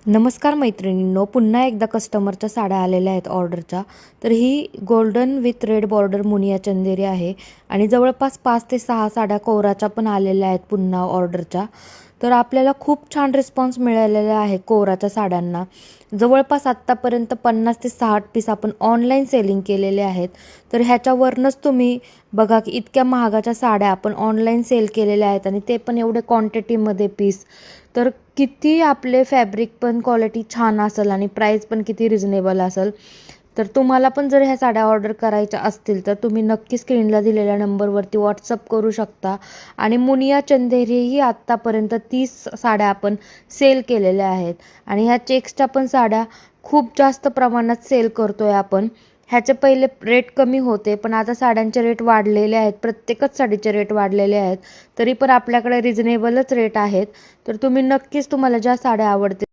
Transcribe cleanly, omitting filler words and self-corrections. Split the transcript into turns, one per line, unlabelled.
नमस्कार मैत्रिणींनो, पुन्हा एकदा कस्टमरच्या साड्या आलेल्या आहेत ऑर्डरच्या. तर ही गोल्डन विथ रेड बॉर्डर मुनिया चंदेरी आहे आणि जवळपास 5 ते 6 साड्या कोराच्या पण आलेल्या आहेत पुन्हा ऑर्डरच्या. तर आपल्याला खूप छान रिस्पॉन्स मिळालेला आहे कोराच्या साड्यांना. जवळपास आत्तापर्यंत 50 ते 60 पीस आपण ऑनलाईन सेलिंग केलेले आहेत. तर ह्याच्यावरूनच तुम्ही बघा की इतक्या महागाच्या साड्या आपण ऑनलाईन सेल केलेल्या आहेत आणि ते पण एवढे क्वांटिटीमध्ये पीस. तर किती आपले फॅब्रिक पण क्वालिटी छान असेल आणि प्राईस पण किती रिजनेबल असेल. तर तुम्हाला पण जर ह्या साड्या ऑर्डर करायच्या असतील तर तुम्ही नक्की स्क्रीनला दिलेल्या नंबरवरती व्हॉट्सअप करू शकता. आणि मुनिया चंदेरीही आत्तापर्यंत 30 साड्या आपण सेल केलेल्या आहेत आणि ह्या चेक्सच्या पण साड्या खूप जास्त प्रमाणात सेल करतोय आपण. ह्याचे पहिले रेट कमी होते पण आता साड्यांचे रेट वाढलेले आहेत, प्रत्येकच साडीचे रेट वाढलेले आहेत. तरी पण आपल्याकडे रिजनेबलच रेट आहेत. तर तुम्ही नक्कीच तुम्हाला ज्या साड्या आवडतील